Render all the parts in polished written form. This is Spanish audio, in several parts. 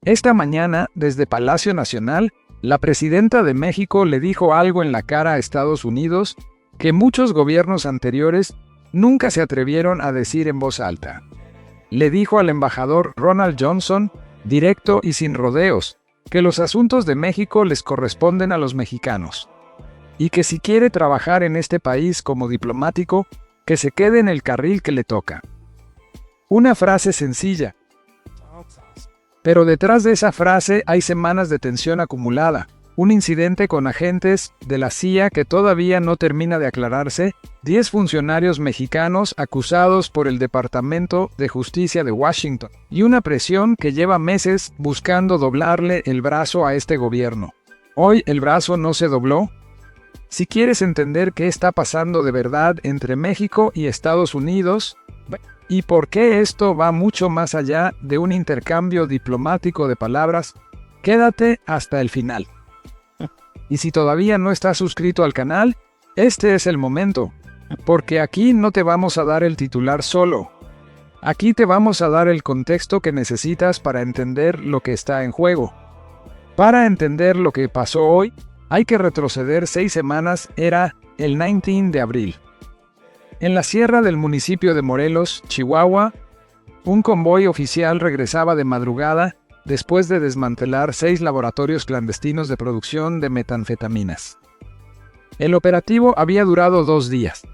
Esta mañana, desde Palacio Nacional, la presidenta de México le dijo algo en la cara a Estados Unidos que muchos gobiernos anteriores nunca se atrevieron a decir en voz alta. Le dijo al embajador Ronald Johnson, directo y sin rodeos, que los asuntos de México les corresponden a los mexicanos, y que si quiere trabajar en este país como diplomático, que se quede en el carril que le toca. Una frase sencilla, pero detrás de esa frase hay semanas de tensión acumulada, un incidente con agentes de la CIA que todavía no termina de aclararse, 10 funcionarios mexicanos acusados por el Departamento de Justicia de Washington, y una presión que lleva meses buscando doblarle el brazo a este gobierno. Hoy el brazo no se dobló. Si quieres entender qué está pasando de verdad entre México y Estados Unidos, y por qué esto va mucho más allá de un intercambio diplomático de palabras, quédate hasta el final. Y si todavía no estás suscrito al canal, este es el momento, porque aquí no te vamos a dar el titular solo. Aquí te vamos a dar el contexto que necesitas para entender lo que está en juego. Para entender lo que pasó hoy, hay que retroceder 6 semanas, era el 19 de abril. En la sierra del municipio de Morelos, Chihuahua, un convoy oficial regresaba de madrugada después de desmantelar 6 laboratorios clandestinos de producción de metanfetaminas. El operativo había durado 2 días.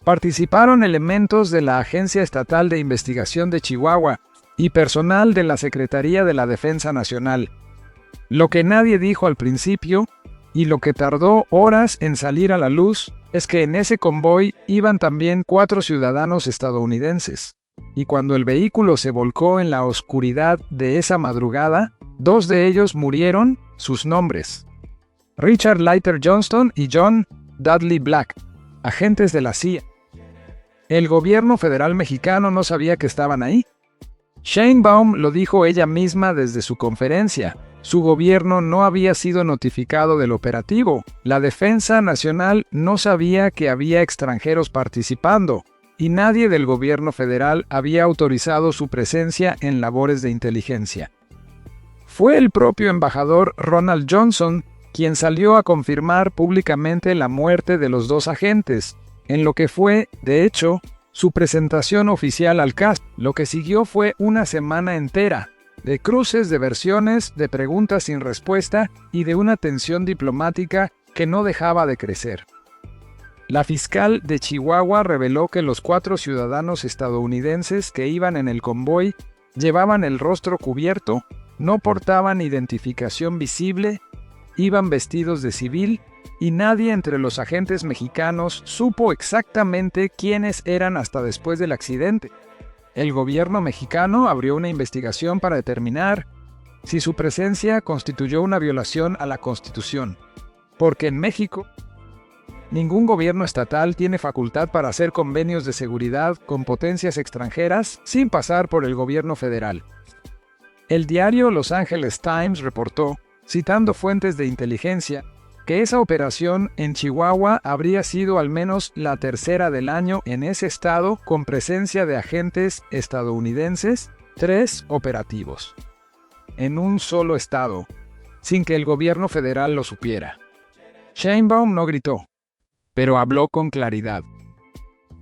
Participaron elementos de la Agencia Estatal de Investigación de Chihuahua y personal de la Secretaría de la Defensa Nacional. Lo que nadie dijo al principio, y lo que tardó horas en salir a la luz, es que en ese convoy iban también 4 ciudadanos estadounidenses. Y cuando el vehículo se volcó en la oscuridad de esa madrugada, 2 de ellos murieron, sus nombres: Richard Leiter Johnston y John Dudley Black, agentes de la CIA. El gobierno federal mexicano no sabía que estaban ahí. Sheinbaum lo dijo ella misma desde su conferencia. Su gobierno no había sido notificado del operativo. La Defensa Nacional no sabía que había extranjeros participando, y nadie del gobierno federal había autorizado su presencia en labores de inteligencia. Fue el propio embajador Ronald Johnson quien salió a confirmar públicamente la muerte de los 2 agentes, en lo que fue, de hecho, su presentación oficial al caso. Lo que siguió fue una semana entera de cruces de versiones, de preguntas sin respuesta y de una tensión diplomática que no dejaba de crecer. La fiscal de Chihuahua reveló que los 4 ciudadanos estadounidenses que iban en el convoy llevaban el rostro cubierto, no portaban identificación visible, iban vestidos de civil y nadie entre los agentes mexicanos supo exactamente quiénes eran hasta después del accidente. El gobierno mexicano abrió una investigación para determinar si su presencia constituyó una violación a la Constitución, porque en México ningún gobierno estatal tiene facultad para hacer convenios de seguridad con potencias extranjeras sin pasar por el gobierno federal. El diario Los Angeles Times reportó, citando fuentes de inteligencia, que esa operación en Chihuahua habría sido al menos la 3ª del año en ese estado con presencia de agentes estadounidenses, 3 operativos, en un solo estado, sin que el gobierno federal lo supiera. Sheinbaum no gritó, pero habló con claridad.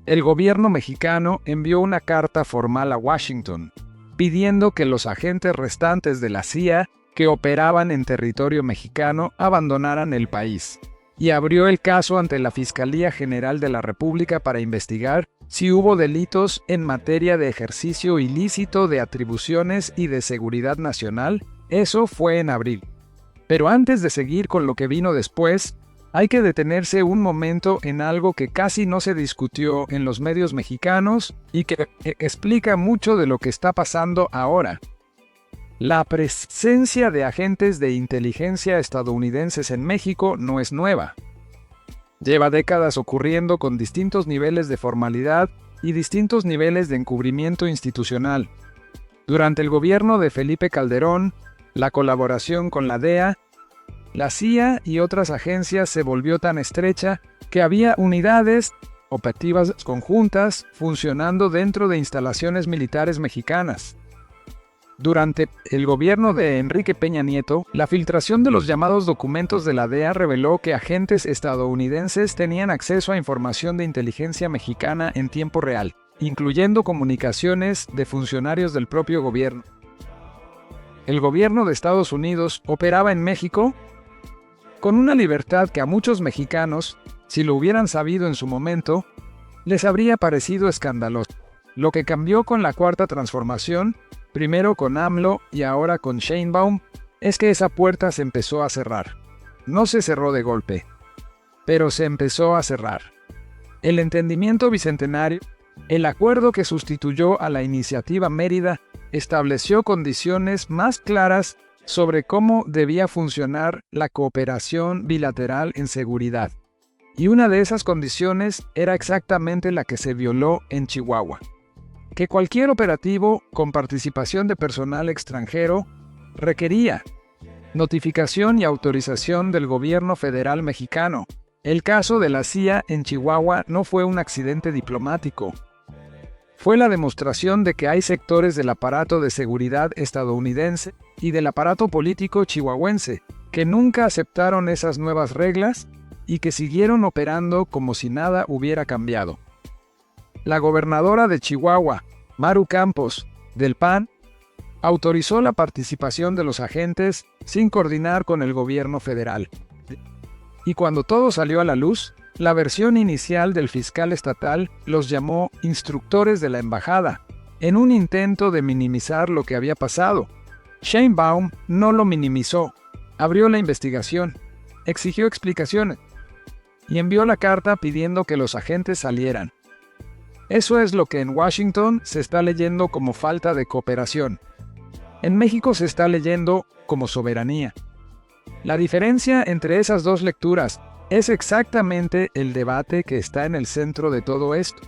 El gobierno mexicano envió una carta formal a Washington, pidiendo que los agentes restantes de la CIA que operaban en territorio mexicano abandonaran el país, y abrió el caso ante la Fiscalía General de la República para investigar si hubo delitos en materia de ejercicio ilícito de atribuciones y de seguridad nacional. Eso fue en abril. Pero antes de seguir con lo que vino después, hay que detenerse un momento en algo que casi no se discutió en los medios mexicanos y que explica mucho de lo que está pasando ahora. La presencia de agentes de inteligencia estadounidenses en México no es nueva. Lleva décadas ocurriendo con distintos niveles de formalidad y distintos niveles de encubrimiento institucional. Durante el gobierno de Felipe Calderón, la colaboración con la DEA, la CIA y otras agencias se volvió tan estrecha que había unidades operativas conjuntas funcionando dentro de instalaciones militares mexicanas. Durante el gobierno de Enrique Peña Nieto, la filtración de los llamados documentos de la DEA reveló que agentes estadounidenses tenían acceso a información de inteligencia mexicana en tiempo real, incluyendo comunicaciones de funcionarios del propio gobierno. El gobierno de Estados Unidos operaba en México con una libertad que a muchos mexicanos, si lo hubieran sabido en su momento, les habría parecido escandaloso. Lo que cambió con la Cuarta Transformación, primero con AMLO y ahora con Sheinbaum, es que esa puerta se empezó a cerrar. No se cerró de golpe, pero se empezó a cerrar. El entendimiento bicentenario, el acuerdo que sustituyó a la Iniciativa Mérida, estableció condiciones más claras sobre cómo debía funcionar la cooperación bilateral en seguridad. Y una de esas condiciones era exactamente la que se violó en Chihuahua: que cualquier operativo con participación de personal extranjero requería notificación y autorización del gobierno federal mexicano. El caso de la CIA en Chihuahua no fue un accidente diplomático. Fue la demostración de que hay sectores del aparato de seguridad estadounidense y del aparato político chihuahuense que nunca aceptaron esas nuevas reglas y que siguieron operando como si nada hubiera cambiado. La gobernadora de Chihuahua, Maru Campos, del PAN, autorizó la participación de los agentes sin coordinar con el gobierno federal. Y cuando todo salió a la luz, la versión inicial del fiscal estatal los llamó instructores de la embajada, en un intento de minimizar lo que había pasado. Sheinbaum no lo minimizó, abrió la investigación, exigió explicaciones y envió la carta pidiendo que los agentes salieran. Eso es lo que en Washington se está leyendo como falta de cooperación. En México se está leyendo como soberanía. La diferencia entre esas dos lecturas es exactamente el debate que está en el centro de todo esto.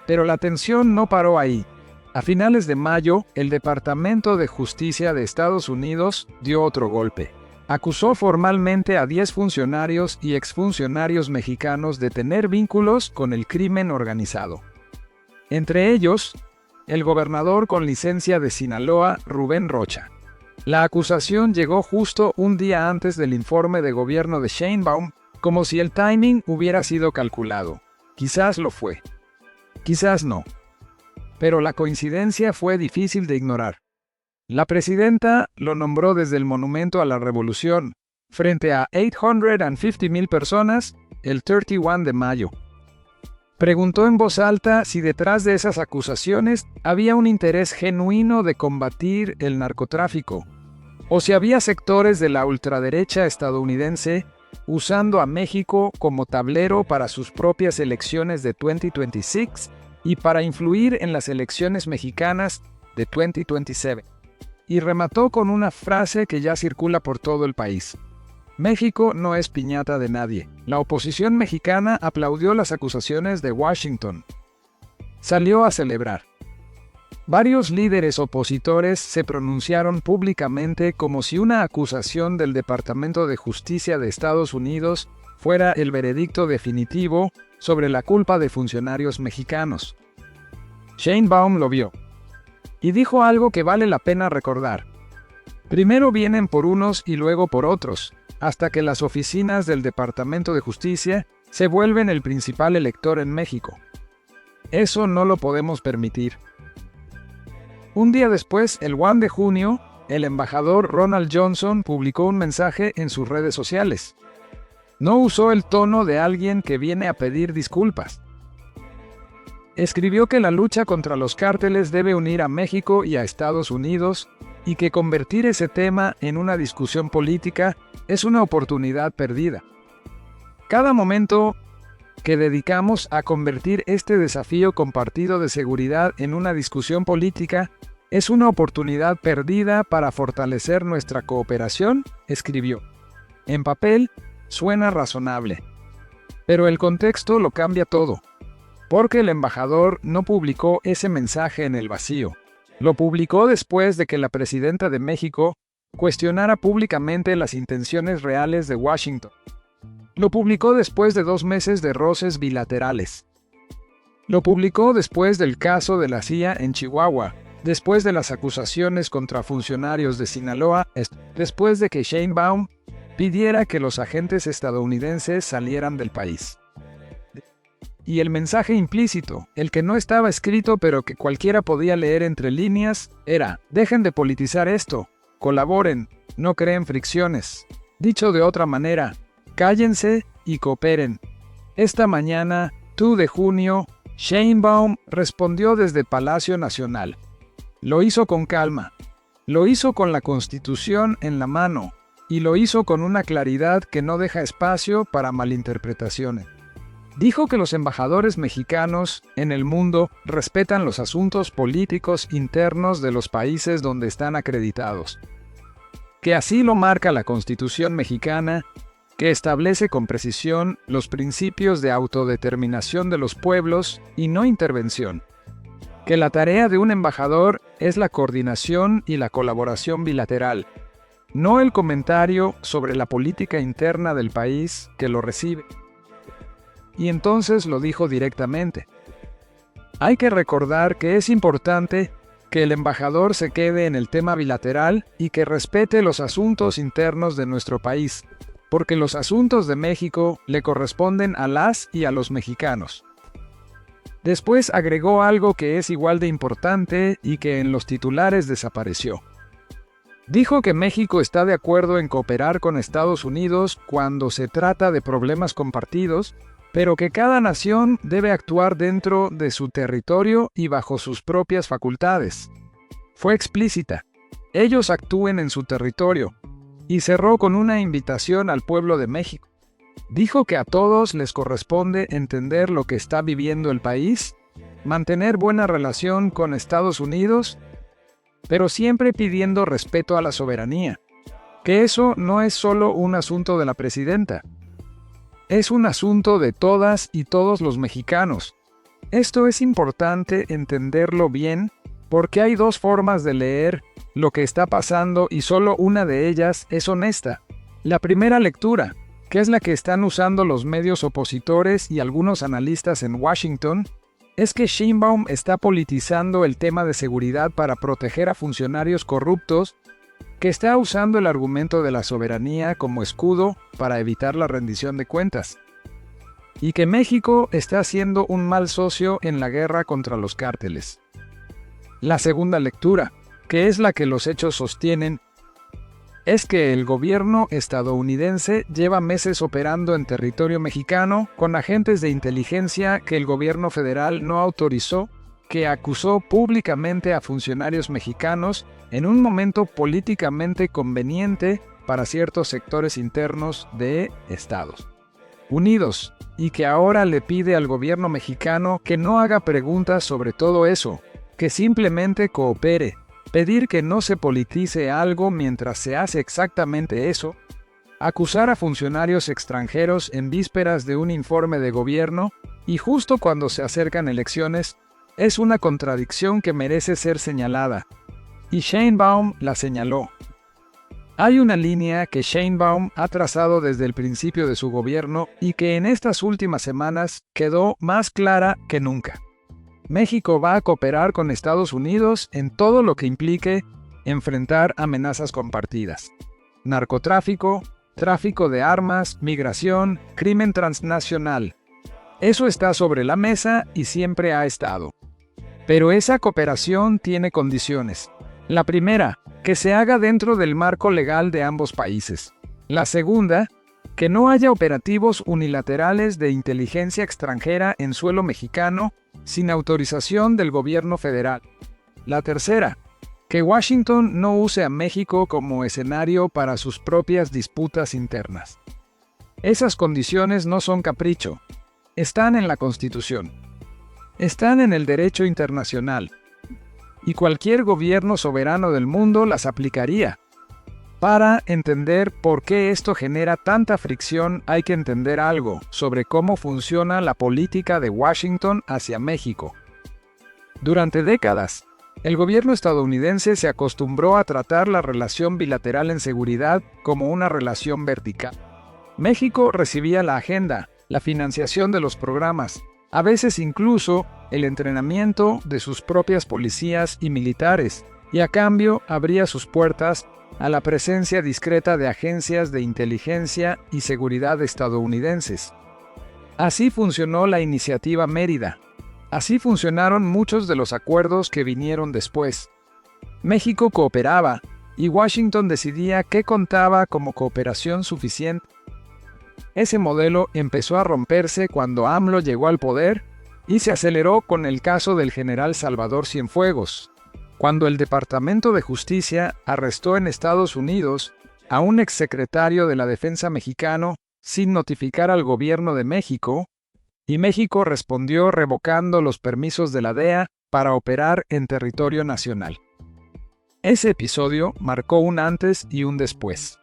Pero la tensión no paró ahí. A finales de mayo, el Departamento de Justicia de Estados Unidos dio otro golpe. Acusó formalmente a 10 funcionarios y exfuncionarios mexicanos de tener vínculos con el crimen organizado. Entre ellos, el gobernador con licencia de Sinaloa, Rubén Rocha. La acusación llegó justo un día antes del informe de gobierno de Sheinbaum, como si el timing hubiera sido calculado. Quizás lo fue. Quizás no. Pero la coincidencia fue difícil de ignorar. La presidenta lo nombró desde el Monumento a la Revolución, frente a 850,000 personas, el 31 de mayo. Preguntó en voz alta si detrás de esas acusaciones había un interés genuino de combatir el narcotráfico, o si había sectores de la ultraderecha estadounidense usando a México como tablero para sus propias elecciones de 2026 y para influir en las elecciones mexicanas de 2027. Y remató con una frase que ya circula por todo el país: México no es piñata de nadie. La oposición mexicana aplaudió las acusaciones de Washington. Salió a celebrar. Varios líderes opositores se pronunciaron públicamente como si una acusación del Departamento de Justicia de Estados Unidos fuera el veredicto definitivo sobre la culpa de funcionarios mexicanos. Sheinbaum lo vio y dijo algo que vale la pena recordar. Primero vienen por unos y luego por otros, hasta que las oficinas del Departamento de Justicia se vuelven el principal elector en México. Eso no lo podemos permitir. Un día después, el 1 de junio, el embajador Ronald Johnson publicó un mensaje en sus redes sociales. No usó el tono de alguien que viene a pedir disculpas. Escribió que la lucha contra los cárteles debe unir a México y a Estados Unidos y que convertir ese tema en una discusión política es una oportunidad perdida. Cada momento que dedicamos a convertir este desafío compartido de seguridad en una discusión política es una oportunidad perdida para fortalecer nuestra cooperación, escribió. En papel, suena razonable. Pero el contexto lo cambia todo. Porque el embajador no publicó ese mensaje en el vacío. Lo publicó después de que la presidenta de México cuestionara públicamente las intenciones reales de Washington. Lo publicó después de 2 meses de roces bilaterales. Lo publicó después del caso de la CIA en Chihuahua, después de las acusaciones contra funcionarios de Sinaloa, después de que Sheinbaum pidiera que los agentes estadounidenses salieran del país. Y el mensaje implícito, el que no estaba escrito pero que cualquiera podía leer entre líneas, era: dejen de politizar esto, colaboren, no creen fricciones. Dicho de otra manera, cállense y cooperen. Esta mañana, 2 de junio, Sheinbaum respondió desde Palacio Nacional. Lo hizo con calma, lo hizo con la Constitución en la mano, y lo hizo con una claridad que no deja espacio para malinterpretaciones. Dijo que los embajadores mexicanos en el mundo respetan los asuntos políticos internos de los países donde están acreditados, que así lo marca la Constitución mexicana, que establece con precisión los principios de autodeterminación de los pueblos y no intervención, que la tarea de un embajador es la coordinación y la colaboración bilateral, no el comentario sobre la política interna del país que lo recibe. Y entonces lo dijo directamente. Hay que recordar que es importante que el embajador se quede en el tema bilateral y que respete los asuntos internos de nuestro país, porque los asuntos de México le corresponden a las y a los mexicanos. Después agregó algo que es igual de importante y que en los titulares desapareció. Dijo que México está de acuerdo en cooperar con Estados Unidos cuando se trata de problemas compartidos, pero que cada nación debe actuar dentro de su territorio y bajo sus propias facultades. Fue explícita: ellos actúen en su territorio, y cerró con una invitación al pueblo de México. Dijo que a todos les corresponde entender lo que está viviendo el país, mantener buena relación con Estados Unidos, pero siempre pidiendo respeto a la soberanía, que eso no es solo un asunto de la presidenta. Es un asunto de todas y todos los mexicanos. Esto es importante entenderlo bien, porque hay dos formas de leer lo que está pasando y solo una de ellas es honesta. La primera lectura, que es la que están usando los medios opositores y algunos analistas en Washington, es que Sheinbaum está politizando el tema de seguridad para proteger a funcionarios corruptos, que está usando el argumento de la soberanía como escudo para evitar la rendición de cuentas, y que México está siendo un mal socio en la guerra contra los cárteles. La segunda lectura, que es la que los hechos sostienen, es que el gobierno estadounidense lleva meses operando en territorio mexicano con agentes de inteligencia que el gobierno federal no autorizó, que acusó públicamente a funcionarios mexicanos en un momento políticamente conveniente para ciertos sectores internos de Estados Unidos, y que ahora le pide al gobierno mexicano que no haga preguntas sobre todo eso, que simplemente coopere. Pedir que no se politice algo mientras se hace exactamente eso, acusar a funcionarios extranjeros en vísperas de un informe de gobierno y justo cuando se acercan elecciones, es una contradicción que merece ser señalada. Y Sheinbaum la señaló. Hay una línea que Sheinbaum ha trazado desde el principio de su gobierno y que en estas últimas semanas quedó más clara que nunca. México va a cooperar con Estados Unidos en todo lo que implique enfrentar amenazas compartidas: narcotráfico, tráfico de armas, migración, crimen transnacional. Eso está sobre la mesa y siempre ha estado. Pero esa cooperación tiene condiciones. La primera, que se haga dentro del marco legal de ambos países. La segunda, que no haya operativos unilaterales de inteligencia extranjera en suelo mexicano sin autorización del gobierno federal. La tercera, que Washington no use a México como escenario para sus propias disputas internas. Esas condiciones no son capricho, están en la Constitución, están en el derecho internacional, y cualquier gobierno soberano del mundo las aplicaría. Para entender por qué esto genera tanta fricción, hay que entender algo sobre cómo funciona la política de Washington hacia México. Durante décadas, el gobierno estadounidense se acostumbró a tratar la relación bilateral en seguridad como una relación vertical. México recibía la agenda, la financiación de los programas, a veces incluso el entrenamiento de sus propias policías y militares, y a cambio abría sus puertas a la presencia discreta de agencias de inteligencia y seguridad estadounidenses. Así funcionó la Iniciativa Mérida. Así funcionaron muchos de los acuerdos que vinieron después. México cooperaba, y Washington decidía qué contaba como cooperación suficiente. Ese modelo empezó a romperse cuando AMLO llegó al poder y se aceleró con el caso del general Salvador Cienfuegos, cuando el Departamento de Justicia arrestó en Estados Unidos a un exsecretario de la Defensa mexicano sin notificar al gobierno de México, y México respondió revocando los permisos de la DEA para operar en territorio nacional. Ese episodio marcó un antes y un después.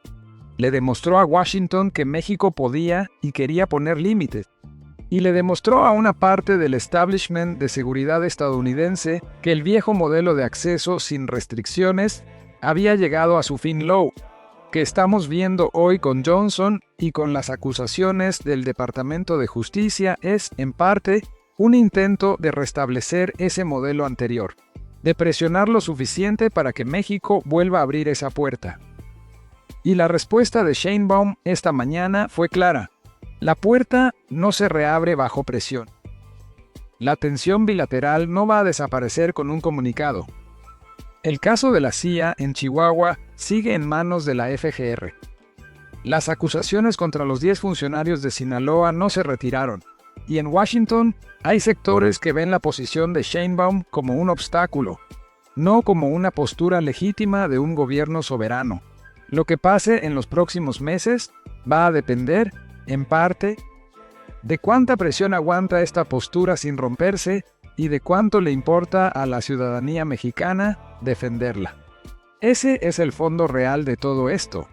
Le demostró a Washington que México podía y quería poner límites, y le demostró a una parte del establishment de seguridad estadounidense que el viejo modelo de acceso sin restricciones había llegado a su fin low, que estamos viendo hoy con Johnson y con las acusaciones del Departamento de Justicia es, en parte, un intento de restablecer ese modelo anterior, de presionar lo suficiente para que México vuelva a abrir esa puerta. Y la respuesta de Sheinbaum esta mañana fue clara. La puerta no se reabre bajo presión. La tensión bilateral no va a desaparecer con un comunicado. El caso de la CIA en Chihuahua sigue en manos de la FGR. Las acusaciones contra los 10 funcionarios de Sinaloa no se retiraron, y en Washington hay sectores que ven la posición de Sheinbaum como un obstáculo, no como una postura legítima de un gobierno soberano. Lo que pase en los próximos meses va a depender, en parte, de cuánta presión aguanta esta postura sin romperse y de cuánto le importa a la ciudadanía mexicana defenderla. Ese es el fondo real de todo esto.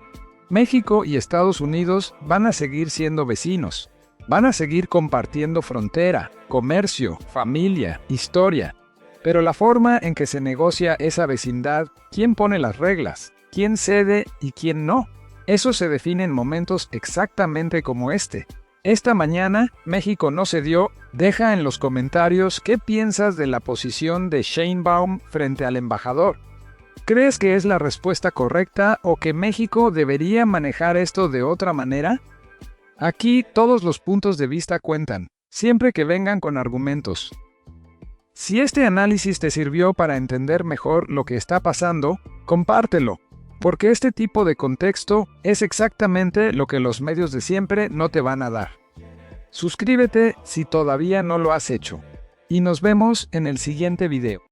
México y Estados Unidos van a seguir siendo vecinos, van a seguir compartiendo frontera, comercio, familia, historia, pero la forma en que se negocia esa vecindad, quién pone las reglas, quién cede y quién no, eso se define en momentos exactamente como este. Esta mañana, México no cedió. Deja en los comentarios qué piensas de la posición de Sheinbaum frente al embajador. ¿Crees que es la respuesta correcta o que México debería manejar esto de otra manera? Aquí todos los puntos de vista cuentan, siempre que vengan con argumentos. Si este análisis te sirvió para entender mejor lo que está pasando, compártelo, porque este tipo de contexto es exactamente lo que los medios de siempre no te van a dar. Suscríbete si todavía no lo has hecho, y nos vemos en el siguiente video.